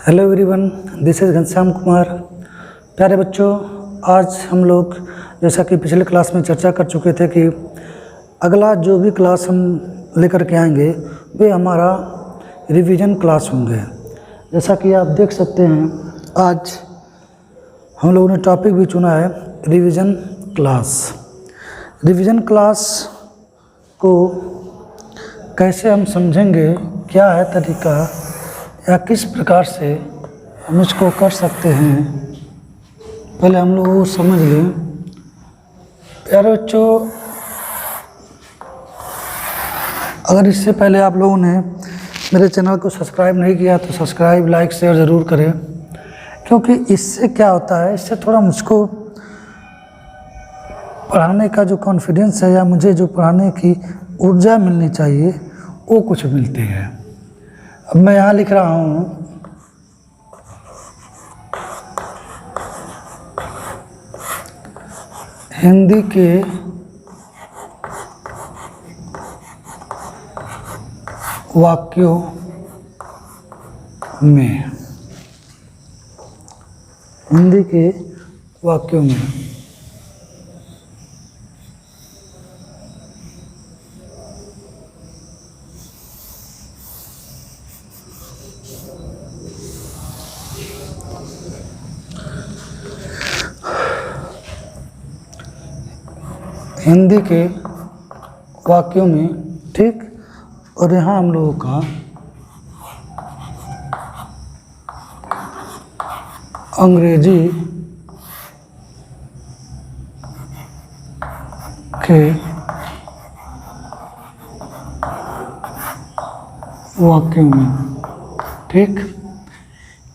Hello everyone, this is Ghanshyam Kumar. प्यारे बच्चों, आज हम लोग जैसा कि पिछले क्लास में चर्चा कर चुके थे कि अगला जो भी क्लास हम लेकर के आएंगे वे हमारा रिवीजन क्लास होंगे। जैसा कि आप देख सकते हैं, आज हम लोगों ने टॉपिक भी चुना है रिवीजन क्लास। रिवीजन क्लास को कैसे हम समझेंगे, क्या है तरीका या किस प्रकार से हम इसको कर सकते हैं, पहले हम लोग वो समझ लें। प्यारे बच्चों, अगर इससे पहले आप लोगों ने मेरे चैनल को सब्सक्राइब नहीं किया तो सब्सक्राइब, लाइक, शेयर ज़रूर करें, क्योंकि इससे क्या होता है, इससे थोड़ा मुझको पढ़ाने का जो कॉन्फिडेंस है या मुझे जो पढ़ाने की ऊर्जा मिलनी चाहिए वो कुछ मिलती है। अब मैं यहाँ लिख रहा हूँ हिंदी के वाक्यों में, हिंदी के वाक्यों में हिंदी के वाक्यों में, ठीक। और यहाँ हम लोगों का अंग्रेजी के वाक्यों में, ठीक।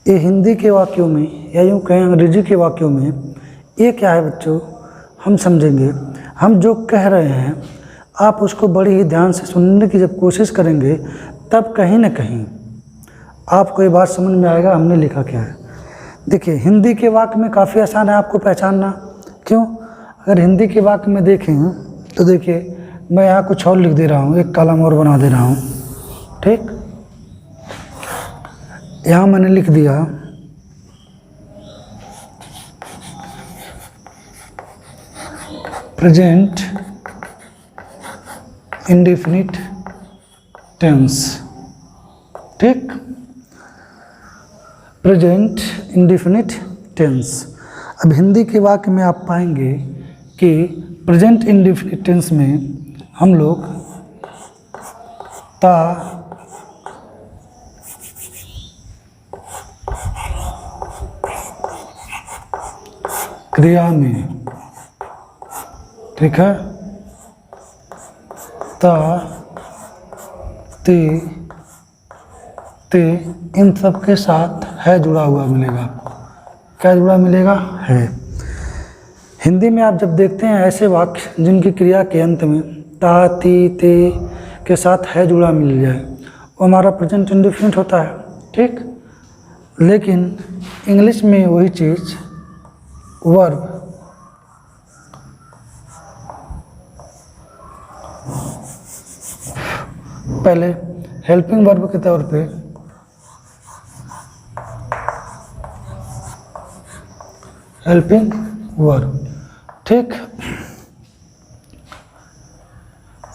ये हिंदी के वाक्यों में या यूँ कहें अंग्रेजी के वाक्यों में, ये क्या है बच्चों, हम समझेंगे। हम जो कह रहे हैं आप उसको बड़ी ही ध्यान से सुनने की जब कोशिश करेंगे तब कहीं ना कहीं आपको ये बात समझ में आएगा हमने लिखा क्या है। देखिए, हिंदी के वाक्य में काफ़ी आसान है आपको पहचानना। क्यों? अगर हिंदी के वाक्य में देखें तो देखिए, मैं यहाँ कुछ और लिख दे रहा हूँ, एक कॉलम और बना दे रहा हूँ, ठीक। यहाँ मैंने लिख दिया प्रेजेंट इंडेफिनिट टेंस, ठीक। Present indefinite tense. अब हिंदी के वाक्य में आप पाएंगे कि प्रेजेंट इंडेफिनिट टेंस में हम लोग ता, क्रिया में, ठीक है, ता, ते इन सब के साथ है जुड़ा हुआ मिलेगा आपको। क्या जुड़ा मिलेगा? है। हिंदी में आप जब देखते हैं ऐसे वाक्य जिनकी क्रिया के अंत में ता, ती, ते के साथ है जुड़ा मिल जाए, वो हमारा प्रेजेंट इंडेफिनिट होता है, ठीक। लेकिन इंग्लिश में वही चीज़ वर्ब, पहले हेल्पिंग वर्ब के तौर पे हेल्पिंग वर्ब, ठीक।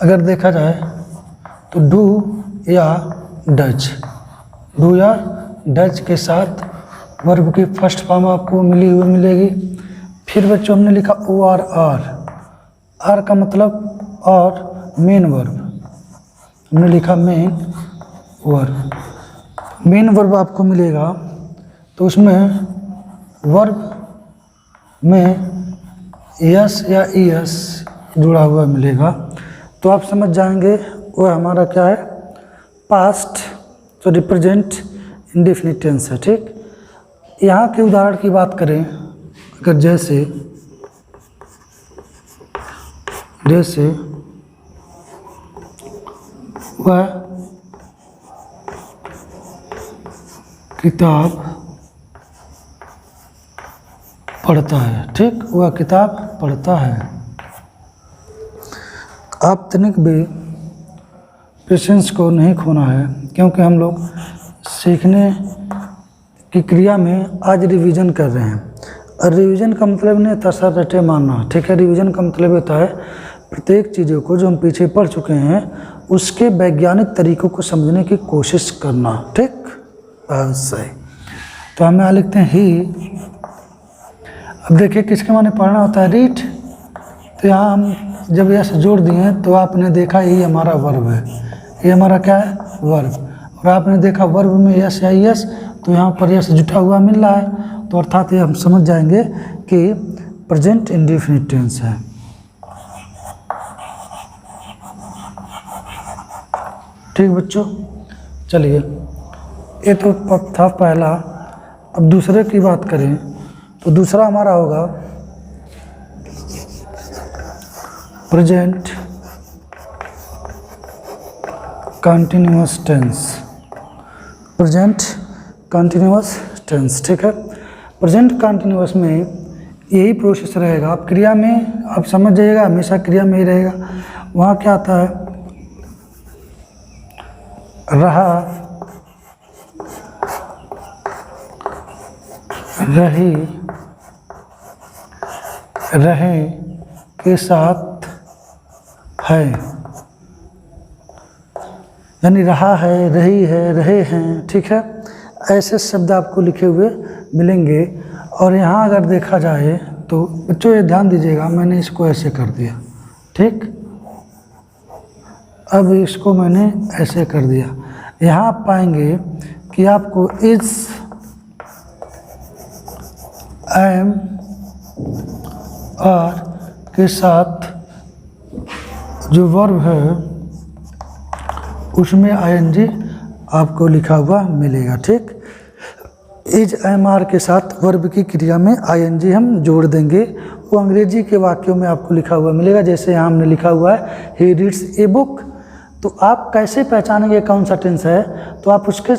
अगर देखा जाए तो डू या डज, डू या डज के साथ वर्ब की फर्स्ट फॉर्म आपको मिली हुई मिलेगी। फिर बच्चों हमने लिखा ओ आर, आर का मतलब और मेन वर्ब, हमने लिखा मेन वर्ब। मेन वर्ब आपको मिलेगा तो उसमें वर्ब में यस या ईएस जुड़ा हुआ मिलेगा, तो आप समझ जाएंगे वो हमारा क्या है, पास्ट, तो रिप्रेजेंट इंडेफिनिट टेंस है, ठीक। यहाँ के उदाहरण की बात करें, अगर जैसे वह किताब पढ़ता है, ठीक। वह किताब पढ़ता है। आप तनिक भी पेशेंस को नहीं खोना है, क्योंकि हम लोग सीखने की क्रिया में आज रिवीजन कर रहे हैं। और रिवीजन का मतलब नहीं तसा रटे मानना, ठीक है। रिवीजन का मतलब होता है प्रत्येक चीज़ों को जो हम पीछे पढ़ चुके हैं उसके वैज्ञानिक तरीकों को समझने की कोशिश करना, ठीक। सही। तो हम यहाँ लिखते हैं ही। अब देखिए किसके माने पढ़ना होता है, रीड। तो यहाँ हम जब यस जोड़ दिए तो आपने देखा यही हमारा वर्ब है, ये हमारा क्या है, वर्ब। और आपने देखा वर्ब में यस या यस, तो यहाँ पर यस जुटा हुआ मिल रहा है, तो अर्थात ये हम समझ जाएंगे कि प्रेजेंट इंडेफिनिट टेंस है। ठीक बच्चों, चलिए ये तो था पहला। अब दूसरे की बात करें तो दूसरा हमारा होगा present continuous tense. Present continuous tense, ठीक है। प्रेजेंट कंटिन्यूअस में यही प्रोसेस रहेगा। आप क्रिया में आप समझ जाइएगा, हमेशा क्रिया में ही रहेगा। वहाँ क्या आता है, रहा, रही, रहे के साथ है, यानी रहा है, रही है, रहे हैं, ठीक है। ऐसे शब्द आपको लिखे हुए मिलेंगे। और यहाँ अगर देखा जाए तो बच्चों ये ध्यान दीजिएगा, मैंने इसको ऐसे कर दिया, ठीक। अब इसको मैंने ऐसे कर दिया। यहाँ आप पाएंगे कि आपको इस एम आर के साथ जो वर्ब है उसमें आईएनजी आपको लिखा हुआ मिलेगा, ठीक। इज एम आर के साथ वर्ब की क्रिया में आईएनजी हम जोड़ देंगे, वो अंग्रेजी के वाक्यों में आपको लिखा हुआ मिलेगा। जैसे यहाँ हमने लिखा हुआ है ही रीड्स ए बुक। तो आप कैसे पहचानेंगे कौन सा टेंस है, तो आप उसके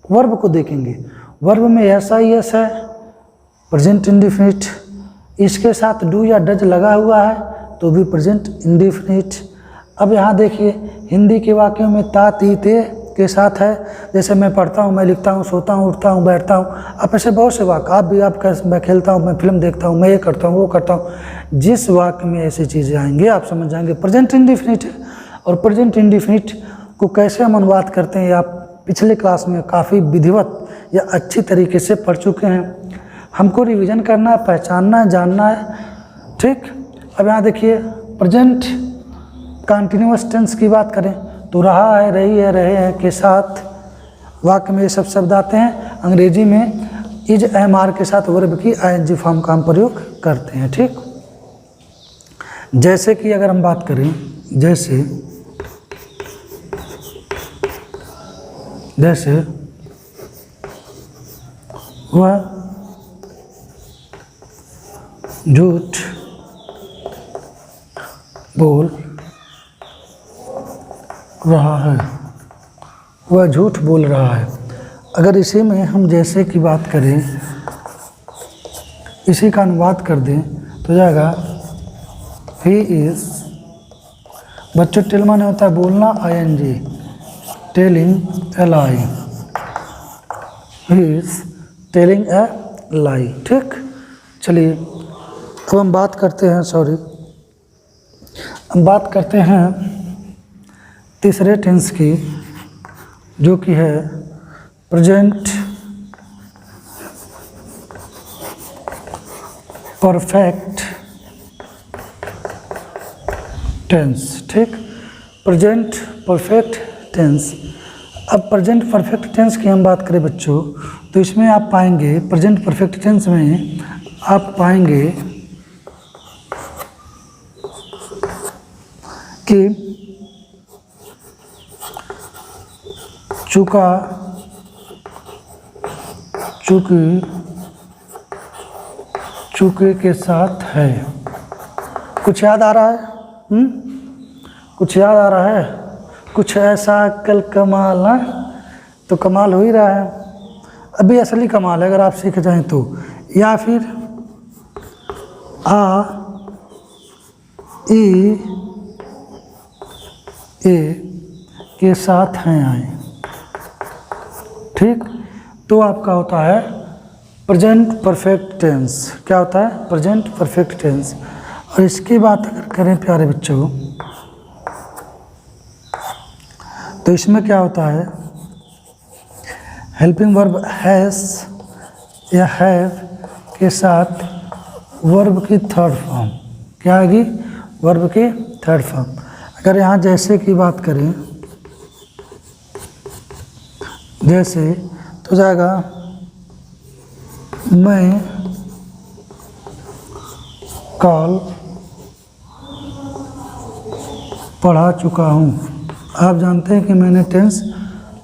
वर्ब को देखेंगे। वर्ब में यस आई यस है, प्रेजेंट इंडेफिनिट, इसके साथ डू या डज लगा हुआ है तो भी प्रेजेंट इंडेफिनिट। अब यहाँ देखिए हिंदी के वाक्यों में ता ती ते के साथ है। जैसे मैं पढ़ता हूँ, मैं लिखता हूँ, सोता हूँ, उठता हूँ, बैठता हूँ। अब ऐसे बहुत से वाक्य, आप भी, आप मैं खेलता हूँ, मैं फिल्म देखता हूँ, मैं ये करता हूँ, वो करता हूँ। जिस वाक्य में ऐसी चीज़ें आएंगे आप समझ जाएंगे प्रेजेंट इंडेफिनिट है। और प्रेजेंट इंडेफिनिट को कैसे हम अनुवाद करते हैं, आप पिछले क्लास में काफ़ी विधिवत या अच्छी तरीके से पढ़ चुके हैं। हमको रिवीजन करना है, पहचानना है, जानना है, ठीक। अब यहाँ देखिए प्रेजेंट कंटिन्यूअस टेंस की बात करें तो रहा है, रही है, रहे हैं के साथ वाक्य में ये सब शब्द आते हैं। अंग्रेजी में इज एम आर के साथ वर्ब की आईएनजी फॉर्म का हम प्रयोग करते हैं, ठीक। जैसे कि अगर हम बात करें, जैसे वह झूठ बोल रहा है, वह झूठ बोल रहा है। अगर इसी में हम जैसे की बात करें, इसी का अनुवाद कर दें तो जाएगा ही इज। बच्चों टेल माने होता है बोलना, ING, telling a lie, he is telling a lie, ठीक। चलिए अब हम बात करते हैं, हम बात करते हैं तीसरे टेंस की, जो कि है प्रेजेंट परफेक्ट टेंस, ठीक। Present perfect tense. अब प्रेजेंट परफेक्ट टेंस की हम बात करें बच्चों, तो इसमें आप पाएंगे प्रेजेंट परफेक्ट टेंस में आप पाएंगे कि चुका, चुकी, चुके के साथ है। कुछ याद आ रहा है? कुछ याद आ रहा है? कुछ ऐसा कल कमाल ना, तो कमाल हो ही रहा है। अभी असली कमाल है अगर आप सीख जाएं तो। या फिर आ ई ए के साथ हैं आए, ठीक। तो आपका होता है प्रेजेंट परफेक्ट टेंस। क्या होता है? Present perfect tense. और इसकी बात अगर करें प्यारे बच्चों, तो इसमें क्या होता है, हेल्पिंग वर्ब हैज़ या हैव के साथ वर्ब की थर्ड फॉर्म। क्या आएगी? वर्ब की थर्ड फॉर्म। अगर यहाँ जैसे की बात करें, जैसे तो जाएगा मैं कल पढ़ा चुका हूँ। आप जानते हैं कि मैंने टेंस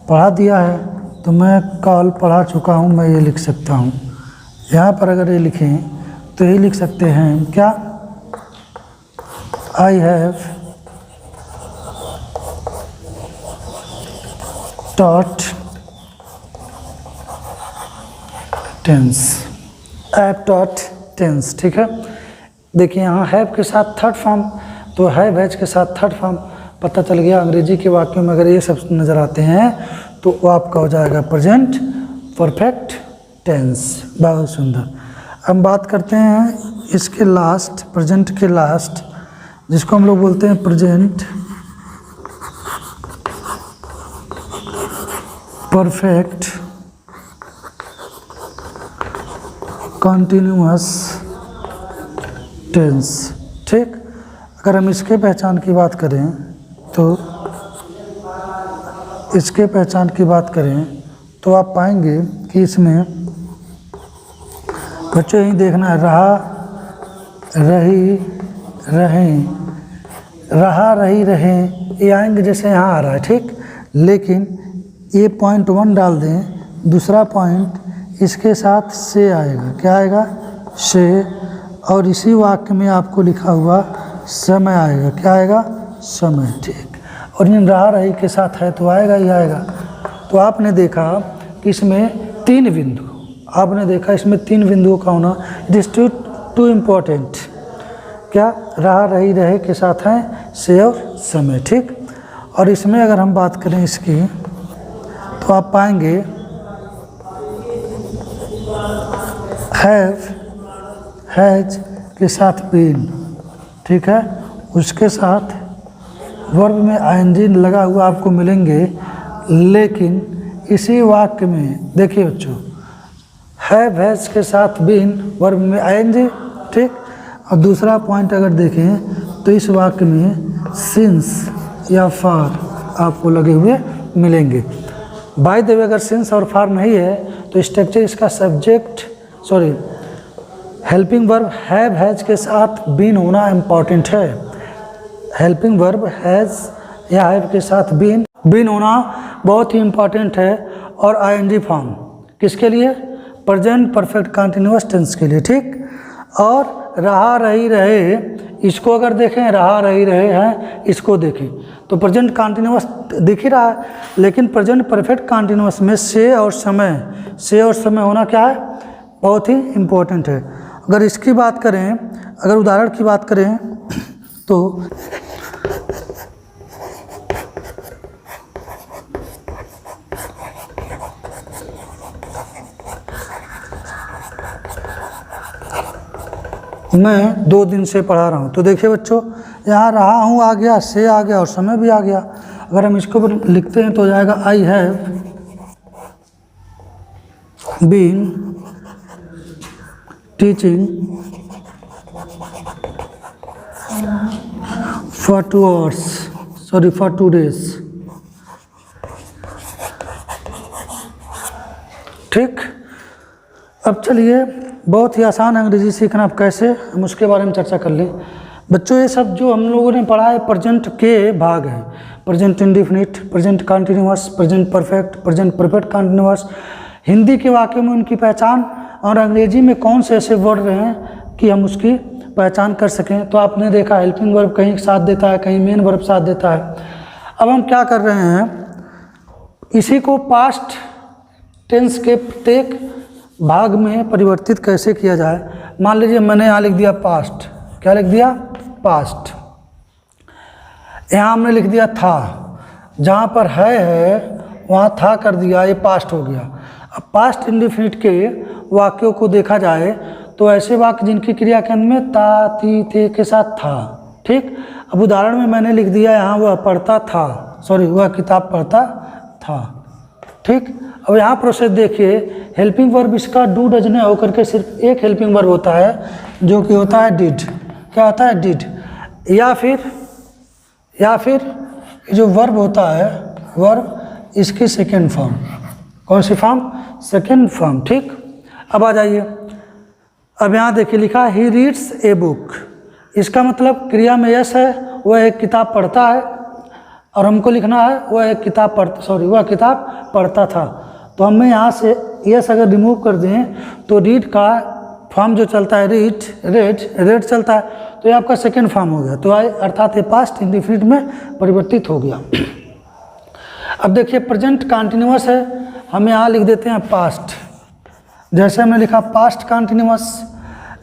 पढ़ा दिया है, तो मैं कल पढ़ा चुका हूँ, मैं ये लिख सकता हूँ। यहाँ पर अगर ये लिखें तो ये लिख सकते हैं क्या? I have taught tense. I have taught tense. ठीक है, देखिए यहाँ हैव के साथ थर्ड फॉर्म, तो हैव हैज के साथ थर्ड फॉर्म पता चल गया। अंग्रेजी के वाक्यों में अगर ये सब नज़र आते हैं तो वो आपका हो जाएगा प्रेजेंट परफेक्ट टेंस। बहुत सुंदर। अब बात करते हैं इसके लास्ट, प्रेजेंट के लास्ट, जिसको हम लोग बोलते हैं प्रेजेंट परफेक्ट कॉन्टिन्यूअस टेंस। ठीक, अगर हम इसके पहचान की बात करें तो इसके पहचान की बात करें तो आप पाएंगे कि इसमें बच्चों यही देखना है, रहा रही रहें, रहा रही रहें, ये आएंगे जैसे यहाँ आ रहा है। ठीक, लेकिन ये पॉइंट 1 डाल दें, दूसरा पॉइंट इसके साथ से आएगा। क्या आएगा? से। और इसी वाक्य में आपको लिखा हुआ समय आएगा। क्या आएगा? समय। ठीक, और इन रहा रही के साथ है तो आएगा ही आएगा। तो आपने देखा कि इसमें 3 बिंदु, आपने देखा इसमें 3 बिंदुओं का होना, इट इज़ टू इम्पोर्टेंट। क्या? रहा रही रहे के साथ हैं से और समय। ठीक, और इसमें अगर हम बात करें इसकी तो आप पाएंगे हैव हैज के साथ बीन। ठीक है, उसके साथ वर्ब में आईएनजी लगा हुआ आपको मिलेंगे, लेकिन इसी वाक्य में देखिए बच्चों, हैव हैज के साथ बीन वर्ब में आईएनजी। ठीक, और दूसरा पॉइंट अगर देखें तो इस वाक्य में सिंस या फार आपको लगे हुए मिलेंगे। बाय द वे, अगर सिंस और फार नहीं है तो स्ट्रक्चर इसका हेल्पिंग वर्ब हैव हैज के साथ बीन होना इम्पॉर्टेंट है। हेल्पिंग वर्ब हैज या हैव के साथ बीन होना बहुत ही इम्पॉर्टेंट है। और आईएनजी फॉर्म किसके लिए? प्रेजेंट परफेक्ट कंटिन्यूअस टेंस के लिए। ठीक, और रहा रही रहे, इसको अगर देखें, रहा रही रहे हैं, इसको देखें तो प्रेजेंट कंटिन्यूअस दिख ही रहा है, लेकिन प्रेजेंट परफेक्ट कंटिन्यूअस में से और समय होना क्या है? बहुत ही इम्पोर्टेंट है। अगर इसकी बात करें, अगर उदाहरण की बात करें तो मैं 2 दिन से पढ़ा रहा हूँ, तो देखिए बच्चों यहाँ रहा हूँ आ गया, से आ गया और समय भी आ गया। अगर हम इसको लिखते हैं तो हो जाएगा I have been teaching for 2 days। ठीक, अब चलिए बहुत ही आसान अंग्रेजी सीखना अब कैसे, हम उसके बारे में चर्चा कर लें। बच्चों ये सब जो हम लोगों ने पढ़ा है प्रेजेंट के भाग हैं, present indefinite, present continuous, present perfect, present perfect continuous. Hindi के वाक्य में उनकी पहचान और अंग्रेजी में कौन से ऐसे वर्ड हैं कि हम उसकी पहचान कर सकें। तो आपने देखा हेल्पिंग वर्ब कहीं साथ देता है, कहीं मेन वर्ब साथ देता है। अब हम क्या कर रहे हैं, इसी को पास्ट टेंस के प्रत्येक भाग में परिवर्तित कैसे किया जाए। मान लीजिए मैंने यहाँ लिख दिया पास्ट, क्या लिख दिया? पास्ट। यहाँ हमने लिख दिया था, जहाँ पर है वहाँ था कर दिया, ये पास्ट हो गया। अब पास्ट इंडेफिनिट के वाक्यों को देखा जाए तो ऐसे वाक्य जिनकी क्रिया के अंत में ता, ती, थे के साथ था, ठीक। अब उदाहरण में मैंने लिख दिया यहाँ वह पढ़ता था, सॉरी वह किताब पढ़ता था, ठीक। अब यहाँ प्रोसेस देखिए, हेल्पिंग वर्ब इसका डू डज नहीं होकर के सिर्फ एक हेल्पिंग वर्ब होता है जो कि होता है डिड। क्या होता है? डिड। या फिर जो वर्ब होता है, वर्ब इसकी सेकेंड फॉर्म, कौन सी फॉर्म? सेकेंड फॉर्म, ठीक। अब आ जाइए, अब यहाँ देखिए लिखा ही रीड्स ए बुक, इसका मतलब क्रिया में यस है, वह एक किताब पढ़ता है, और हमको लिखना है वह एक किताब वह किताब पढ़ता था। तो हमें यहाँ से यस अगर रिमूव कर दें तो रीड का फॉर्म जो चलता है रेड चलता है, तो ये आपका सेकेंड फॉर्म हो गया, तो अर्थात ये पास्ट इंडेफिनिट में परिवर्तित हो गया। अब देखिए प्रेजेंट कंटिन्यूअस है, हम यहाँ लिख देते हैं पास्ट। जैसे हमने लिखा पास्ट कंटिन्यूअस,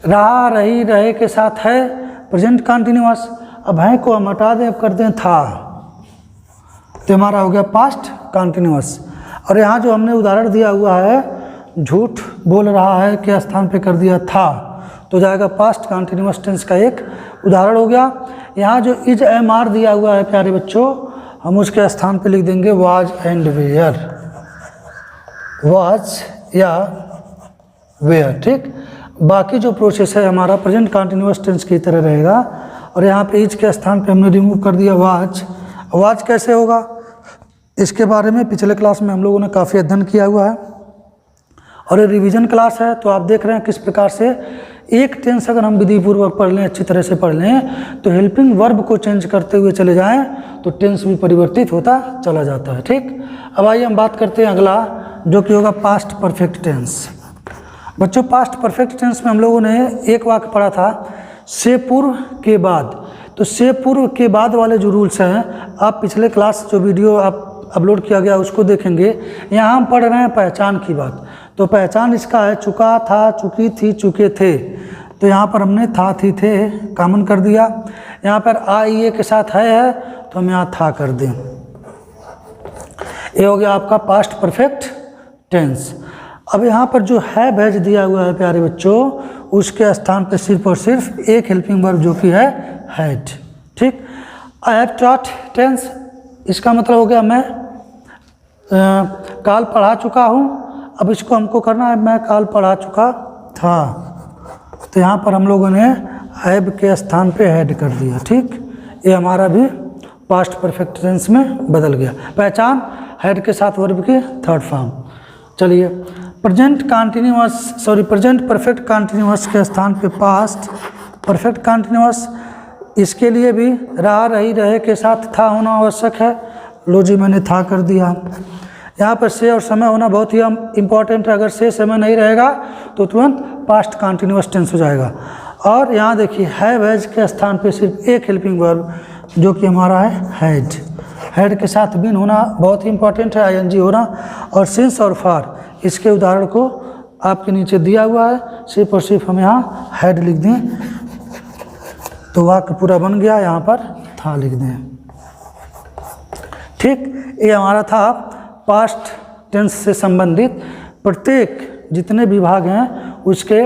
रहा, रही, रहे के साथ है प्रेजेंट कंटिन्यूअस। अब है को हम हटा दें, अब कर दें था, तो हमारा हो गया पास्ट कंटिन्यूअस। और यहाँ जो हमने उदाहरण दिया हुआ है, झूठ बोल रहा है के स्थान पे कर दिया था, तो जाएगा पास्ट कंटिन्यूअस टेंस का एक उदाहरण हो गया। यहाँ जो इज एम आर दिया हुआ है प्यारे बच्चों, हम उसके स्थान पे लिख देंगे वाज एंड वेयर, वाज या वेयर, ठीक। बाकी जो प्रोसेस है हमारा प्रेजेंट कंटिन्यूअस टेंस की तरह रहेगा। और यहाँ पे इज के स्थान पे हमने रिमूव कर दिया वाज। वाज कैसे होगा, इसके बारे में पिछले क्लास में हम लोगों ने काफ़ी अध्ययन किया हुआ है, और ये रिवीजन क्लास है, तो आप देख रहे हैं किस प्रकार से एक टेंस अगर हम विधिपूर्वक पढ़ लें, अच्छी तरह से पढ़ लें, तो हेल्पिंग वर्ब को चेंज करते हुए चले जाएं तो टेंस भी परिवर्तित होता चला जाता है, ठीक। अब आइए हम बात करते हैं अगला, जो कि होगा पास्ट परफेक्ट टेंस। बच्चों पास्ट परफेक्ट टेंस में हम लोगों ने एक वाक्य पढ़ा था, से पूर्व के बाद। तो से पूर्व के बाद वाले जो रूल्स हैं, आप पिछले क्लास जो वीडियो आप अपलोड किया गया उसको देखेंगे। यहाँ हम पढ़ रहे हैं पहचान की बात, तो पहचान इसका है चुका, था, चुकी, थी, चुके थे। तो यहाँ पर हमने था, थी, थे कॉमन कर दिया। यहाँ पर आ, ये के साथ है तो हम यहाँ था कर दें। ये हो गया आपका पास्ट परफेक्ट टेंस। अब यहाँ पर जो है भेज दिया हुआ है प्यारे बच्चों, उसके स्थान पर सिर्फ और सिर्फ एक हेल्पिंग वर्ब जो कि है हैड, ठीक। आई हैव टॉट टेंस, इसका मतलब हो गया मैं काल पढ़ा चुका हूँ। अब इसको हमको करना है मैं काल पढ़ा चुका था, तो यहाँ पर हम लोगों ने हैव के स्थान पे हैड कर दिया, ठीक। ये हमारा भी पास्ट परफेक्ट टेंस में बदल गया। पहचान हैड के साथ वर्ब की थर्ड फॉर्म। चलिए प्रेजेंट परफेक्ट कंटिन्यूअस के स्थान पे पास्ट परफेक्ट कंटिन्यूअस, इसके लिए भी रहा, रही, रहे के साथ था होना आवश्यक है। लो जी मैंने था कर दिया। यहाँ पर से और समय होना बहुत ही इम्पॉर्टेंट है, अगर से समय नहीं रहेगा तो तुरंत पास्ट कंटिन्यूअस टेंस हो जाएगा। और यहाँ देखिए हैव हैज के स्थान पे सिर्फ एक हेल्पिंग वर्ब जो कि हमारा है हैड। हैड के साथ बीन होना बहुत ही इंपॉर्टेंट है, आईएनजी होना। और सिंस और फॉर, इसके उदाहरण को आपके नीचे दिया हुआ है, सिर्फ और सिर्फ हम यहाँ हैड लिख दें तो वाक्य पूरा बन गया। यहाँ पर था लिख दें, ठीक। ये हमारा था पास्ट टेंस से संबंधित प्रत्येक जितने विभाग हैं उसके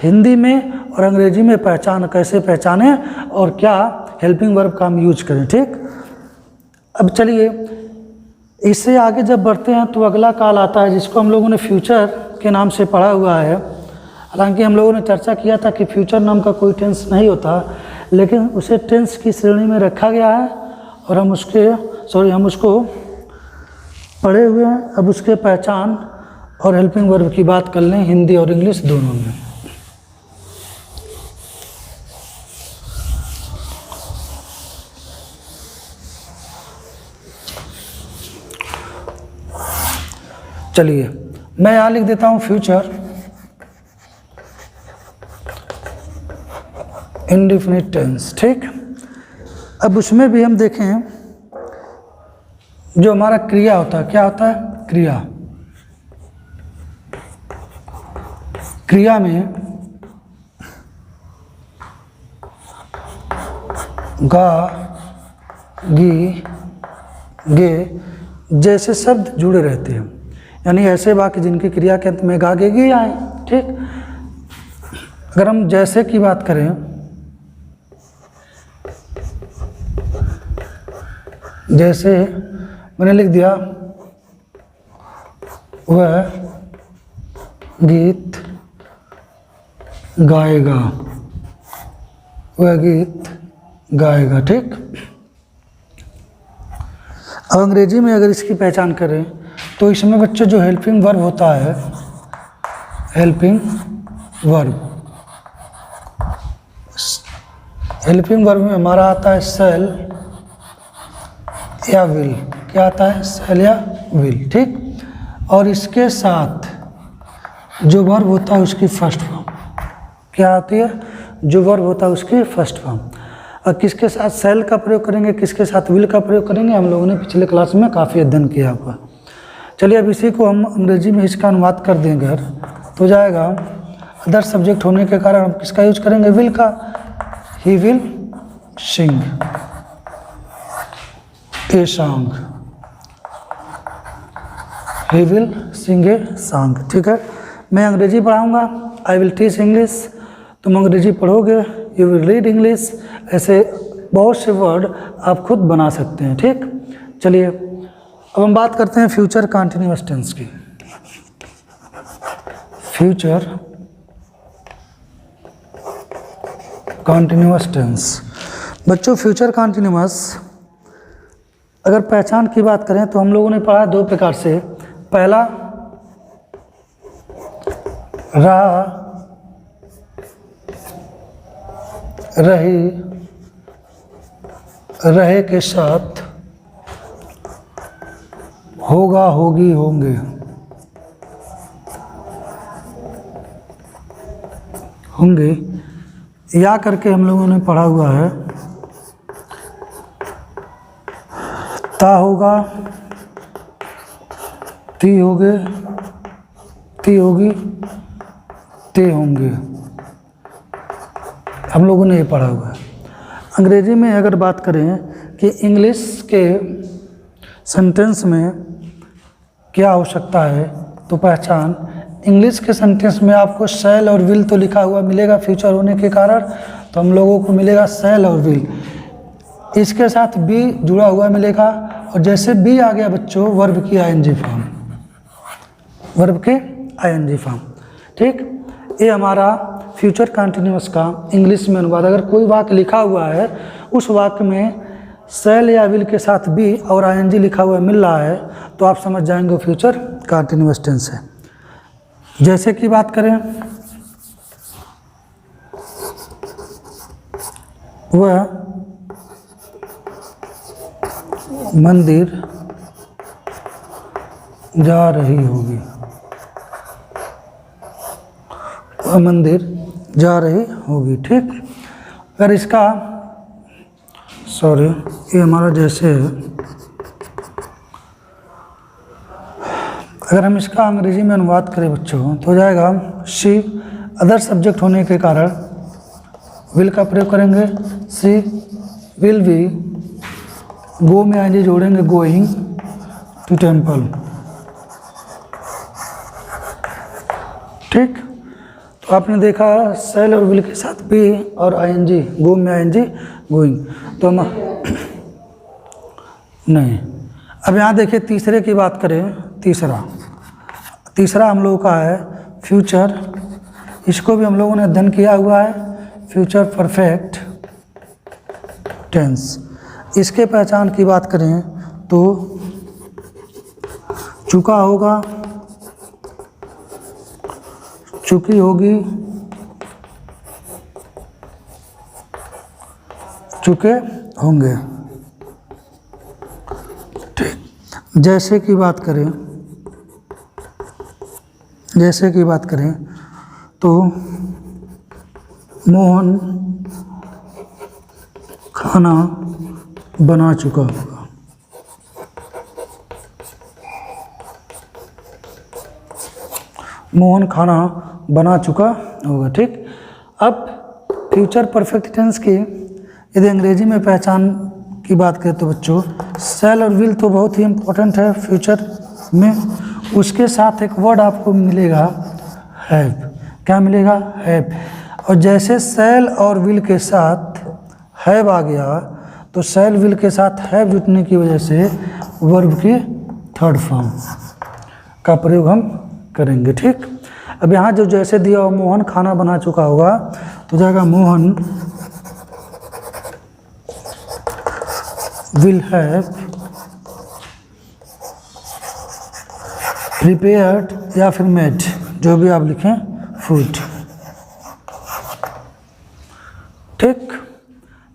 हिंदी में और अंग्रेजी में पहचान कैसे पहचानें और क्या हेल्पिंग वर्ब का हम यूज करें, ठीक। अब चलिए इससे आगे जब बढ़ते हैं तो अगला काल आता है जिसको हम लोगों ने फ्यूचर के नाम से पढ़ा हुआ है। हालांकि हम लोगों ने चर्चा किया था कि फ्यूचर नाम का कोई टेंस नहीं होता, लेकिन उसे टेंस की श्रेणी में रखा गया है और हम उसको पढ़े हुए हैं। अब उसके पहचान और हेल्पिंग वर्ब की बात कर लें हिंदी और इंग्लिश दोनों में। चलिए मैं यहाँ लिख देता हूँ फ्यूचर इंडेफिनिट टेंस, ठीक। अब उसमें भी हम देखें जो हमारा क्रिया होता है, क्या होता है क्रिया। क्रिया में गा, गी, गे जैसे शब्द जुड़े रहते हैं। यानी ऐसे वाक्य जिनकी क्रिया के अंत में गा गे आए। ठीक, अगर हम जैसे की बात करें, जैसे मैंने लिख दिया वह गीत गाएगा, वह गीत गाएगा। ठीक, अब अंग्रेजी में अगर इसकी पहचान करें तो इसमें बच्चों जो हेल्पिंग वर्ब होता है, हेल्पिंग वर्ब, हेल्पिंग वर्ब में हमारा आता है सेल या विल। क्या आता है? सेल या विल। ठीक, और इसके साथ जो वर्ब होता है उसकी फर्स्ट फॉर्म क्या आती है? जो वर्ब होता है उसकी फर्स्ट फॉर्म। और किसके साथ सेल का प्रयोग करेंगे, किसके साथ विल का प्रयोग करेंगे, हम लोगों ने पिछले क्लास में काफ़ी अध्ययन किया हुआ। चलिए अब इसी को हम अंग्रेजी में इसका अनुवाद कर देंगे अगर, तो जाएगा अदर सब्जेक्ट होने के कारण हम किसका यूज करेंगे? विल का। He will sing a song, he will sing a song. ठीक है, मैं अंग्रेजी पढ़ाऊँगा, आई विल टीच इंग्लिश, तुम अंग्रेजी पढ़ोगे, यू विल रीड इंग्लिश। ऐसे बहुत से वर्ड आप खुद बना सकते हैं। ठीक, चलिए अब हम बात करते हैं फ्यूचर कंटीन्यूअस टेंस की। Future continuous tense. बच्चों फ्यूचर कंटीन्यूअस अगर पहचान की बात करें तो हम लोगों ने पढ़ा दो प्रकार से। पहला रहा, रही, रहे के साथ होगा, होगी, होंगे। होंगे या करके हम लोगों ने पढ़ा हुआ है ता होगा, ती होगे, ती होगी, ते होंगे। हम लोगों ने ये पढ़ा हुआ है। अंग्रेजी में अगर बात करें कि इंग्लिश के सेंटेंस में क्या हो सकता है, तो पहचान इंग्लिश के सेंटेंस में आपको शैल और विल तो लिखा हुआ मिलेगा फ्यूचर होने के कारण, तो हम लोगों को मिलेगा शैल और विल। इसके साथ बी जुड़ा हुआ मिलेगा, और जैसे बी आ गया बच्चों वर्ब की आईएनजी फॉर्म, वर्ब के आईएनजी फॉर्म। ठीक, ये हमारा फ्यूचर कंटीन्यूअस का इंग्लिश में अनुवाद। अगर कोई वाक्य लिखा हुआ है, उस वाक्य में शैल या विल के साथ बी और आईएनजी लिखा हुआ मिल रहा है, तो आप समझ जाएंगे फ्यूचर कंटीन्यूअस टेंस है। जैसे कि बात करें, वह मंदिर जा रही होगी, वह मंदिर जा रही होगी। ठीक, अगर इसका ये हमारा जैसे है, अगर हम इसका अंग्रेजी में अनुवाद करें बच्चों तो हो जाएगा शी, अदर सब्जेक्ट होने के कारण विल का प्रयोग करेंगे। शी विल बी, गो में आईएनजी जोड़ेंगे, गोइंग टू टेम्पल। ठीक, तो आपने देखा शैल और विल के साथ बी और आईएनजी, गो में आईएनजी गोइंग, तो हम नहीं। अब यहाँ देखिए तीसरे की बात करें, तीसरा हम लोगों का है फ्यूचर। इसको भी हम लोगों ने अध्ययन किया हुआ है, फ्यूचर परफेक्ट टेंस। इसके पहचान की बात करें तो चुका होगा, चुकी होगी, चुके होंगे। ठीक, जैसे की बात करें तो मोहन खाना बना चुका होगा, मोहन खाना बना चुका होगा। ठीक, अब फ्यूचर परफेक्ट टेंस की यदि अंग्रेजी में पहचान की बात करें तो बच्चों शैल और विल तो बहुत ही इम्पोर्टेंट है फ्यूचर में, उसके साथ एक वर्ड आपको मिलेगा हैव। क्या मिलेगा? हैव। और जैसे शैल और विल के साथ हैव आ गया तो शैल विल के साथ हैव जुटने की वजह से वर्ब की थर्ड फॉर्म का प्रयोग हम करेंगे। ठीक, अब यहाँ जो जैसे दिया हो, मोहन खाना बना चुका होगा तो जाएगा मोहन विल हैव प्रिपेयर्ड या फिर मेड, जो भी आप लिखें, फूड। ठीक,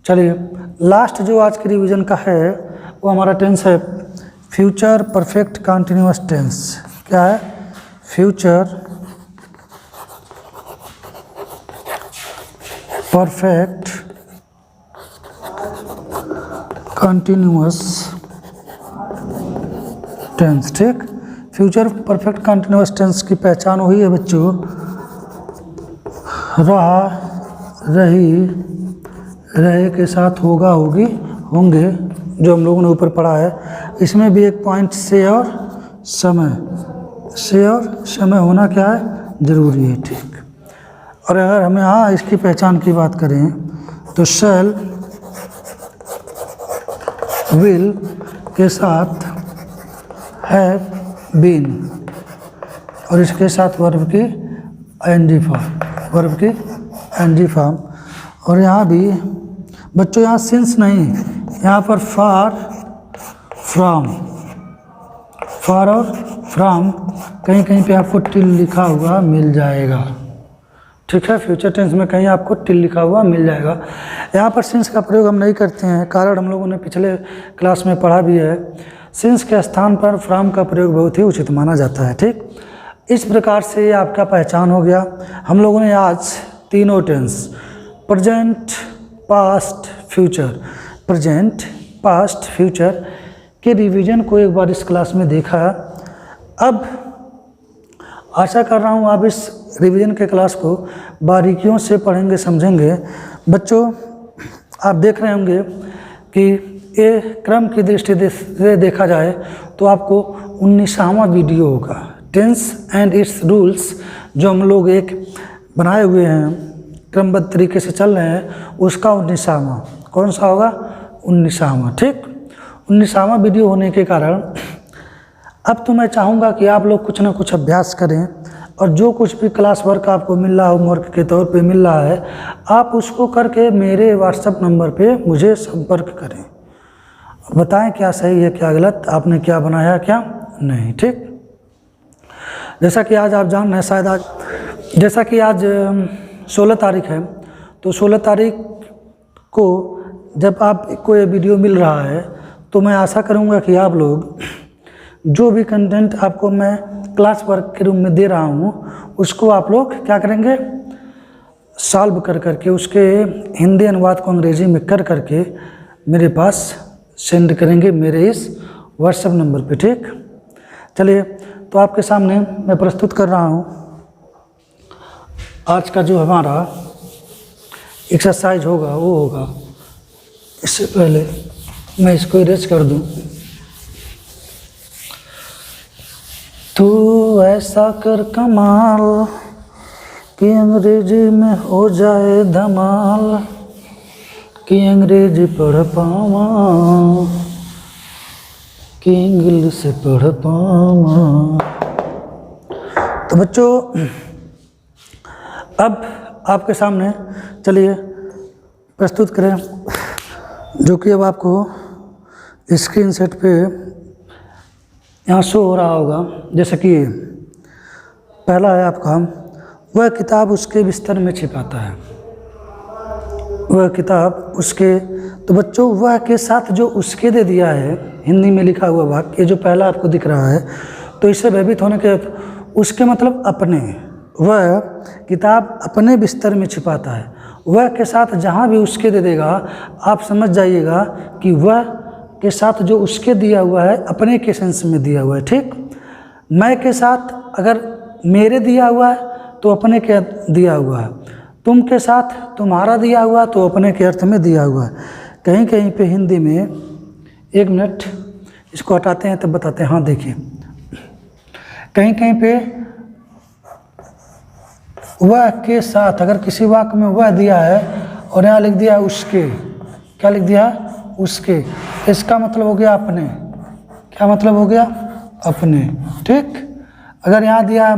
चलिए लास्ट जो आज के रिवीजन का है वो हमारा टेंस है फ्यूचर परफेक्ट कंटिन्यूअस टेंस। क्या है? Future perfect continuous tense. ठीक, फ्यूचर परफेक्ट कंटिन्यूअस टेंस की पहचान हुई है बच्चों, रहा, रही, रहे के साथ होगा, होगी, होंगे, जो हम लोगों ने ऊपर पढ़ा है। इसमें भी एक पॉइंट से और समय, से और समय होना क्या है? जरूरी है। ठीक, और अगर हम यहाँ इसकी पहचान की बात करें तो शैल विल के साथ हैव बीन और इसके साथ वर्ब की एनजी फॉर्म, वर्ब की एनजी फॉर्म। और यहाँ भी बच्चों यहाँ सिंस नहीं, यहाँ पर फार, फ्रॉम, फार और फ्रॉम कहीं कहीं पे आपको टिल लिखा हुआ मिल जाएगा। ठीक है, फ्यूचर टेंस में कहीं आपको टिल लिखा हुआ मिल जाएगा। यहाँ पर सिंस का प्रयोग हम नहीं करते हैं, कारण हम लोगों ने पिछले क्लास में पढ़ा भी है। सिंस के स्थान पर फ्रॉम का प्रयोग बहुत ही उचित माना जाता है। ठीक, इस प्रकार से आपका पहचान हो गया। हम लोगों ने आज तीनों tense present, past, future, present, past, future के रिवीजन को एक बार इस क्लास में देखा। अब आशा कर रहा हूँ आप इस रिवीजन के क्लास को बारीकियों से पढ़ेंगे, समझेंगे। बच्चों आप देख रहे होंगे कि ये क्रम की दृष्टि से देखा जाए तो आपको 19वां वीडियो होगा, टेंस एंड इट्स रूल्स, जो हम लोग एक बनाए हुए हैं, क्रमबद्ध तरीके से चल रहे हैं, उसका 19वां कौन सा होगा? 19वां। ठीक, 19वां वीडियो होने के कारण अब तो मैं चाहूँगा कि आप लोग कुछ ना कुछ अभ्यास करें और जो कुछ भी क्लास वर्क आपको मिल रहा, होमवर्क के तौर पे मिल रहा है, आप उसको करके मेरे व्हाट्सएप नंबर पे मुझे संपर्क करें, बताएं क्या सही है क्या गलत, आपने क्या बनाया क्या नहीं। ठीक, जैसा कि आज आप जान रहे हैं, शायद आज जैसा कि आज 16 तारीख है, तो 16 तारीख को जब आपको ये वीडियो मिल रहा है तो मैं आशा करूँगा कि आप लोग जो भी कंटेंट आपको मैं क्लास वर्क के रूप में दे रहा हूँ उसको आप लोग क्या करेंगे? सॉल्व कर करके उसके हिंदी अनुवाद को अंग्रेजी में कर करके मेरे पास सेंड करेंगे मेरे इस व्हाट्सएप नंबर पे। ठीक, चलिए तो आपके सामने मैं प्रस्तुत कर रहा हूँ आज का जो हमारा एक्सरसाइज होगा वो होगा। इससे पहले मैं इसको इरेज कर दूँ। तू ऐसा कर कमाल कि अंग्रेजी में हो जाए धमाल, कि अंग्रेजी पढ़ पावा कि इंग्लिश पढ़ पावा। तो बच्चों अब आपके सामने चलिए प्रस्तुत करें, जो कि अब आपको स्क्रीन सेट पे यहाँ शो हो रहा होगा। जैसे कि पहला है आपका, वह किताब उसके बिस्तर में छिपाता है, वह किताब उसके। तो बच्चों वह के साथ जो उसके दे दिया है हिंदी में लिखा हुआ वाक्य, जो पहला आपको दिख रहा है, तो इससे भयभीत होने के उसके मतलब अपने, वह किताब अपने बिस्तर में छिपाता है। वह के साथ जहाँ भी उसके दे देगा आप समझ जाइएगा कि वह के साथ जो उसके दिया हुआ है अपने के सेंस में दिया हुआ है। ठीक, मैं के साथ अगर मेरे दिया हुआ है तो अपने के दिया हुआ है, तुम के साथ तुम्हारा दिया हुआ तो अपने के अर्थ में दिया हुआ है। कहीं कहीं पे हिंदी में, एक मिनट इसको हटाते हैं तब बताते हैं। हाँ देखिए, कहीं कहीं पे वह के साथ, अगर किसी वाक्य में वह दिया है और यहाँ लिख दिया है उसके, क्या लिख दिया है? उसके, इसका मतलब हो गया अपने। क्या मतलब हो गया? अपने। ठीक। अगर यहाँ दिया है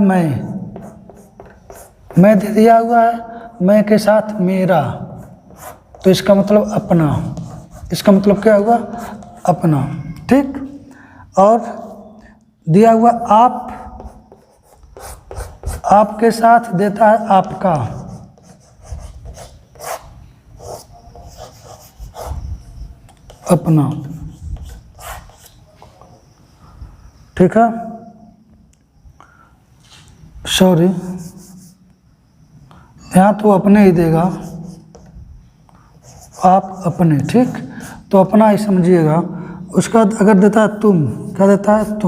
मैं दे दिया हुआ है, मैं के साथ मेरा, तो इसका मतलब अपना। इसका मतलब क्या हुआ? अपना। ठीक। और दिया हुआ आपके साथ देता है आपका, अपना। ठीक है, सॉरी, यहाँ तो अपने ही देगा, आप अपने। ठीक, तो अपना ही समझिएगा। उसका अगर देता है तुम, क्या देता है?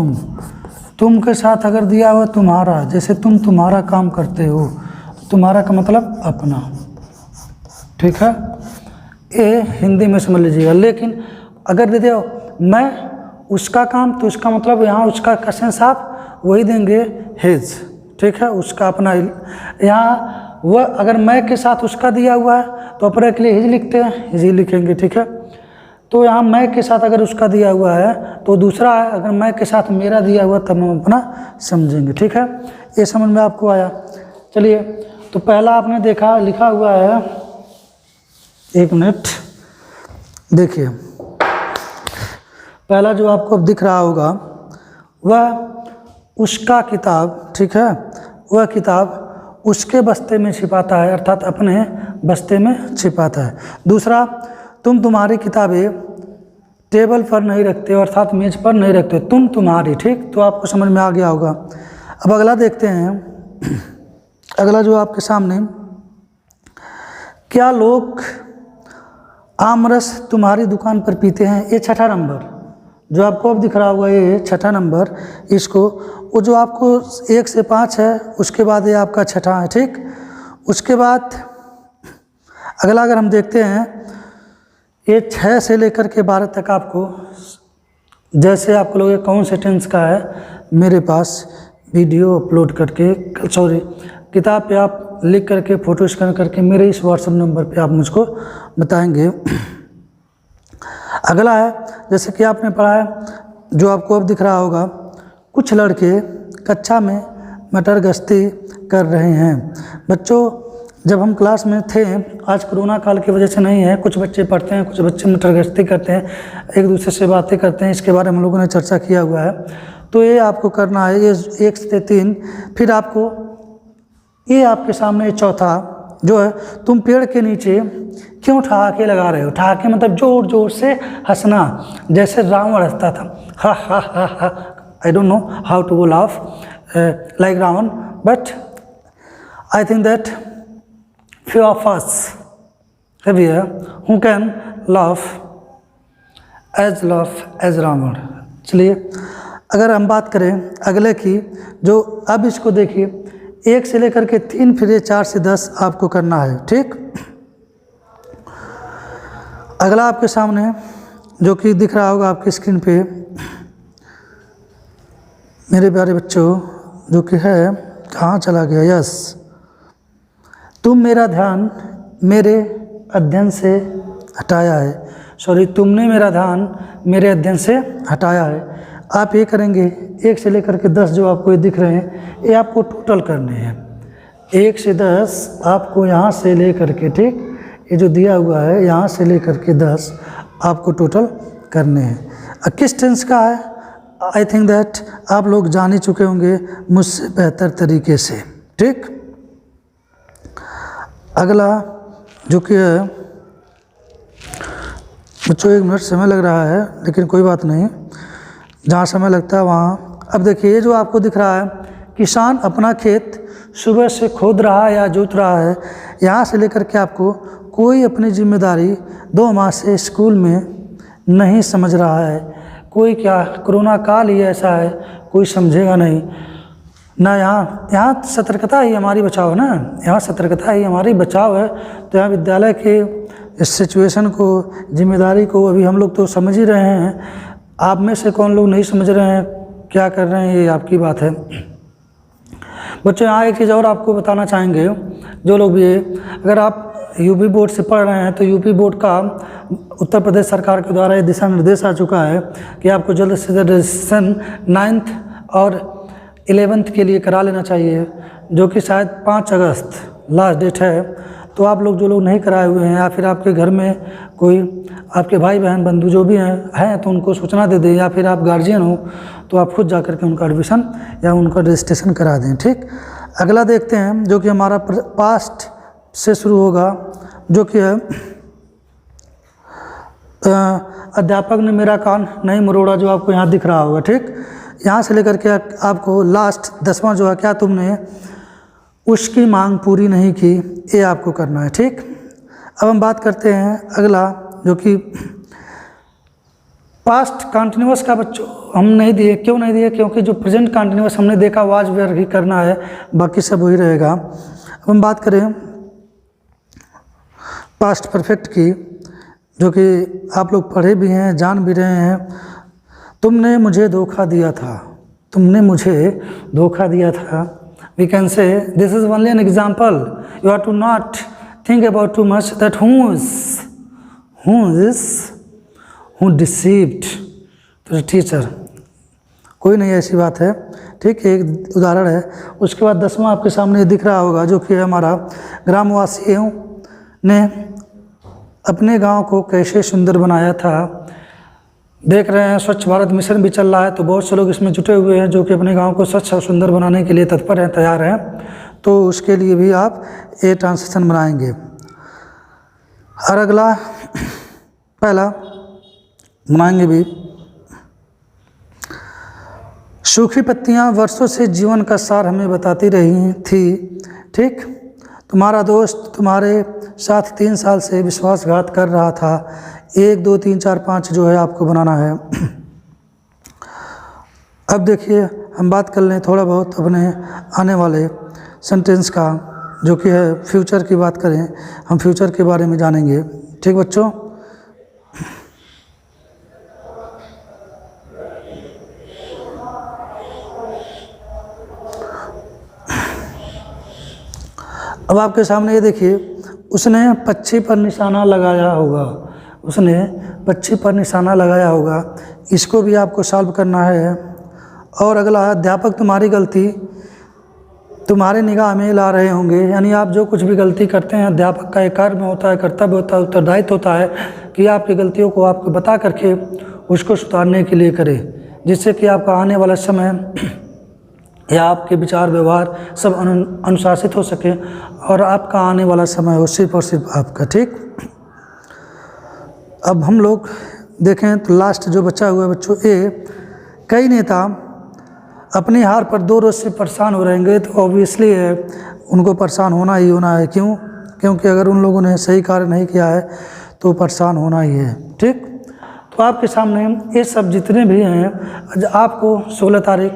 तुम के साथ अगर दिया हुआ तुम्हारा, जैसे तुम्हारा काम करते हो, तुम्हारा का मतलब अपना। ठीक है, ये हिंदी में समझ लीजिएगा। लेकिन अगर दे दो मैं उसका काम, तो उसका मतलब यहाँ उसका का सेंस आप वही देंगे, हिज। ठीक है, उसका अपना। यहाँ वह अगर मैं के साथ उसका दिया हुआ है तो अपने के लिए हिज लिखते हैं, हिज ही लिखेंगे। ठीक है, तो यहाँ मैं के साथ अगर उसका दिया हुआ है तो दूसरा है, अगर मैं के साथ मेरा दिया हुआ तब हम अपना समझेंगे। ठीक है, ये समझ में आपको आया? चलिए, तो पहला आपने देखा लिखा हुआ है, एक मिनट देखिए, पहला जो आपको अब दिख रहा होगा वह उसका किताब। ठीक है, वह किताब उसके बस्ते में छिपाता है, अर्थात अपने बस्ते में छिपाता है। दूसरा, तुम्हारी किताबें टेबल पर नहीं रखते, अर्थात मेज पर नहीं रखते, तुम्हारी। ठीक, तो आपको समझ में आ गया होगा। अब अगला देखते हैं। अगला जो आपके सामने, क्या लोग आमरस तुम्हारी दुकान पर पीते हैं? ये छठा नंबर जो आपको अब दिख रहा होगा, ये छठा नंबर। इसको वो जो आपको 1 से 5 है, उसके बाद ये आपका छठा है। ठीक, उसके बाद अगला अगर हम देखते हैं, ये 6 से लेकर के 12 तक आपको, जैसे आपको लोग कौन से टेंस का है, मेरे पास वीडियो अपलोड करके, सॉरी, किताब पे आप लिख करके फ़ोटो स्कैन करके मेरे इस व्हाट्सएप नंबर पे आप मुझको बताएंगे। अगला है, जैसे कि आपने पढ़ा है, जो आपको अब दिख रहा होगा, कुछ लड़के कक्षा में मटर गश्ती कर रहे हैं। बच्चों, जब हम क्लास में थे, आज कोरोना काल की वजह से नहीं है, कुछ बच्चे पढ़ते हैं, कुछ बच्चे मटर गश्ती करते हैं, एक दूसरे से बातें करते हैं, इसके बारे में हम लोगों ने चर्चा किया हुआ है। तो ये आपको करना है, ये 1 से 3। फिर आपको ये आपके सामने चौथा जो है, तुम पेड़ के नीचे क्यों ठहाके लगा रहे हो? ठहाके मतलब जोर जोर से हंसना, जैसे रावण हंसता था, हा हा हा हा। I don't know how to laugh like Ravan, but I think that few of us have here who can laugh as Ravan। चलिए, अगर हम बात करें अगले की, जो अब इसको देखिए, 1 से लेकर के 3, फिर 4 से 10 आपको करना है। ठीक, अगला आपके सामने जो कि दिख रहा होगा आपकी स्क्रीन पे, मेरे प्यारे बच्चों, जो कि है, कहाँ चला गया? यस, तुम मेरा ध्यान मेरे अध्ययन से हटाया है। सॉरी, तुमने मेरा ध्यान मेरे अध्ययन से हटाया है। आप ये करेंगे, 1 से लेकर के 10 जो आपको ये दिख रहे हैं, ये आपको टोटल करने हैं। 1 से 10 आपको यहाँ से लेकर के, ठीक, ये जो दिया हुआ है, यहाँ से लेकर के 10 आपको टोटल करने हैं। किस टेंस का है? आई थिंक दैट आप लोग जान ही चुके होंगे मुझसे बेहतर तरीके से। ठीक, अगला जो कि है, बच्चों 1 मिनट समय लग रहा है, लेकिन कोई बात नहीं, जहाँ समय लगता है वहाँ। अब देखिए, ये जो आपको दिख रहा है, किसान अपना खेत सुबह से खोद रहा है या जोत रहा है। यहाँ से लेकर के आपको कोई अपनी जिम्मेदारी 2 माह से स्कूल में नहीं समझ रहा है। कोई क्या, कोरोना काल ही ऐसा है, कोई समझेगा नहीं ना। यहाँ सतर्कता ही हमारी बचाव ना, यहाँ सतर्कता ही हमारी बचाव है। तो यहाँ विद्यालय के इस सिचुएशन को, जिम्मेदारी को अभी हम लोग तो समझ ही रहे हैं। आप में से कौन लोग नहीं समझ रहे हैं, क्या कर रहे हैं, ये आपकी बात है। बच्चों यहाँ एक चीज़ और आपको बताना चाहेंगे, जो लोग भी अगर आप यूपी बोर्ड से पढ़ रहे हैं तो यूपी बोर्ड का उत्तर प्रदेश सरकार के द्वारा ये दिशा निर्देश आ चुका है कि आपको जल्द से जल्द रजिस्ट्रेशन 9th और 11th के लिए करा लेना चाहिए, जो कि शायद 5 अगस्त लास्ट डेट है। तो आप लोग जो लोग नहीं कराए हुए हैं या फिर आपके घर में कोई आपके भाई बहन बंधु जो भी हैं तो उनको सूचना दे दें, या फिर आप गार्जियन हो तो आप खुद जा कर के उनका एडमिशन या उनका रजिस्ट्रेशन करा दें। ठीक, अगला देखते हैं जो कि हमारा पास्ट से शुरू होगा, जो कि है अध्यापक ने मेरा कान नहीं मरोड़ा, जो आपको यहाँ दिख रहा होगा। ठीक, यहाँ से लेकर के आपको लास्ट 10वां जो है, क्या तुमने उसकी मांग पूरी नहीं की, ये आपको करना है। ठीक, अब हम बात करते हैं अगला, जो कि पास्ट कंटिन्यूअस का बच्चों हम नहीं दिए। क्यों नहीं दिए? क्योंकि जो प्रेजेंट कंटिन्यूअस हमने देखा वाज वेयर ही करना है, बाकी सब वही रहेगा। अब हम बात करें पास्ट परफेक्ट की, जो कि आप लोग पढ़े भी हैं, जान भी रहे हैं। तुमने मुझे धोखा दिया था, तुमने मुझे धोखा दिया था। We can say this is only an example. You have to not think about too much that who deceived the teacher. कोई नहीं ऐसी बात है। ठीक, एक उदाहरण है। उसके बाद 10वां आपके सामने दिख रहा होगा, जो कि हमारा ग्रामवासियों ने अपने गांव को कैसे सुंदर बनाया था। देख रहे हैं स्वच्छ भारत मिशन भी चल रहा है, तो बहुत से लोग इसमें जुटे हुए हैं जो कि अपने गांव को स्वच्छ और सुंदर बनाने के लिए तत्पर हैं, तैयार हैं। तो उसके लिए भी आप ए ट्रांजिशन बनाएंगे। और अगला पहला बनाएंगे भी, सूखी पत्तियां वर्षों से जीवन का सार हमें बताती रही थी। ठीक, तुम्हारा दोस्त तुम्हारे साथ 3 साल से विश्वासघात कर रहा था। 1 2 3 4 5 जो है आपको बनाना है। अब देखिए हम बात कर लें थोड़ा बहुत अपने आने वाले सेंटेंस का, जो कि है फ्यूचर की बात करें, हम फ्यूचर के बारे में जानेंगे। ठीक बच्चों, अब आपके सामने ये देखिए, उसने पक्षी पर निशाना लगाया होगा, उसने पक्षी पर निशाना लगाया होगा। इसको भी आपको सॉल्व करना है। और अगला, अध्यापक तुम्हारी गलती तुम्हारे निगाह में ला रहे होंगे। यानी आप जो कुछ भी गलती करते हैं, अध्यापक का एक कर्म होता है, कर्तव्य होता है, उत्तरदायित्व होता है कि आपकी गलतियों को आपको बता करके उसको सुधारने के लिए करें, जिससे कि आपका आने वाला समय या आपके विचार व्यवहार सब अनुशासित हो सके और आपका आने वाला समय हो सिर्फ और सिर्फ आपका। ठीक, अब हम लोग देखें तो लास्ट जो बचा हुआ है बच्चों, ए, कई नेता अपनी हार पर 2 रोज से परेशान हो रहेंगे। तो ऑब्वियसली है उनको परेशान होना ही होना है। क्यों? क्योंकि अगर उन लोगों ने सही कार्य नहीं किया है तो परेशान होना ही है। ठीक, तो आपके सामने ये सब जितने भी हैं, आपको 16 तारीख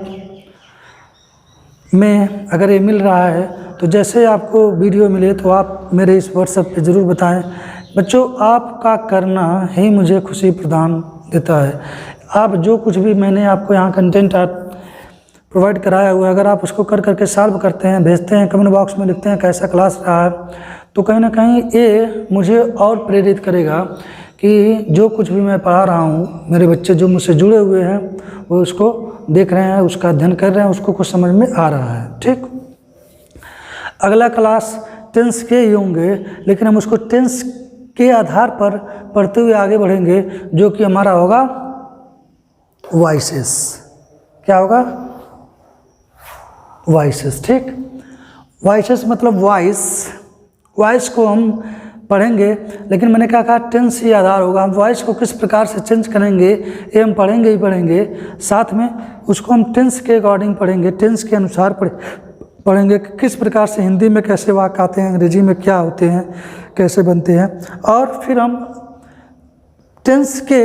में अगर ये मिल रहा है तो जैसे आपको वीडियो मिले तो आप मेरे इस व्हाट्सएप पे ज़रूर बताएं। बच्चों, आपका करना ही मुझे खुशी प्रदान देता है। आप जो कुछ भी मैंने आपको यहाँ कंटेंट प्रोवाइड कराया हुआ है, अगर आप उसको कर करके सॉल्व करते हैं, भेजते हैं, कमेंट बॉक्स में लिखते हैं कैसा क्लास रहा है, तो कहीं ना कहीं ये मुझे और प्रेरित करेगा कि जो कुछ भी मैं पढ़ा रहा हूँ, मेरे बच्चे जो मुझसे जुड़े हुए हैं वो उसको देख रहे हैं, उसका अध्ययन कर रहे हैं, उसको कुछ समझ में आ रहा है। ठीक, अगला क्लास टेंस के ही होंगे, लेकिन हम उसको टेंस के आधार पर पढ़ते हुए आगे बढ़ेंगे, जो कि हमारा होगा वॉइसेस। क्या होगा? वॉइसेस। ठीक, वॉइसेस मतलब वॉइस को हम पढ़ेंगे, लेकिन मैंने क्या कहा, टेंस ही आधार होगा। हम वॉइस को किस प्रकार से चेंज करेंगे ये हम पढ़ेंगे ही पढ़ेंगे, साथ में उसको हम टेंस के अकॉर्डिंग पढ़ेंगे, टेंस के अनुसार पढ़ेंगे कि किस प्रकार से हिंदी में कैसे वाक्य आते हैं, अंग्रेजी में क्या होते हैं, कैसे बनते हैं। और फिर हम टेंस के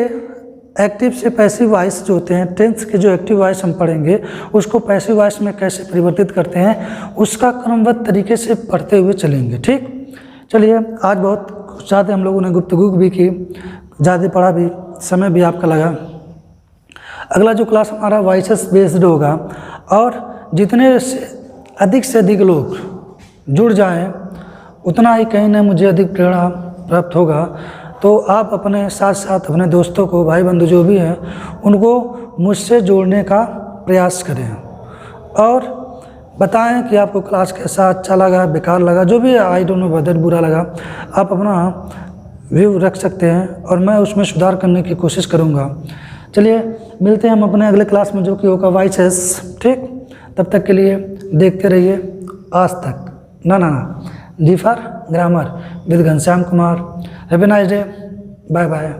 एक्टिव से पैसिव वॉइस जो होते हैं, टेंस के जो एक्टिव वॉइस हम पढ़ेंगे उसको पैसिव वॉइस में कैसे परिवर्तित करते हैं, उसका क्रमबद्ध तरीके से पढ़ते हुए चलेंगे। ठीक, चलिए आज बहुत ज़्यादा हम लोगों ने गुफ्तगू भी की, ज़्यादा पढ़ा भी, समय भी आपका लगा। अगला जो क्लास हमारा वॉइसेस बेस्ड होगा, और जितने अधिक से अधिक लोग जुड़ जाएं, उतना ही कहीं ना मुझे अधिक प्रेरणा प्राप्त होगा। तो आप अपने साथ साथ अपने दोस्तों को, भाई बंधु जो भी हैं, उनको मुझसे जोड़ने का प्रयास करें और बताएं कि आपको क्लास कैसा अच्छा लगा, बेकार लगा, जो भी है, आई डोंट नो वेदर बुरा लगा। आप अपना व्यू रख सकते हैं और मैं उसमें सुधार करने की कोशिश करूँगा। चलिए मिलते हैं हम अपने अगले क्लास में, जो कि होगा वाइसेस। ठीक, तब तक के लिए देखते रहिए आज तक। ना जी for grammar with Ghanshyam Kumar. Have a nice day, bye bye.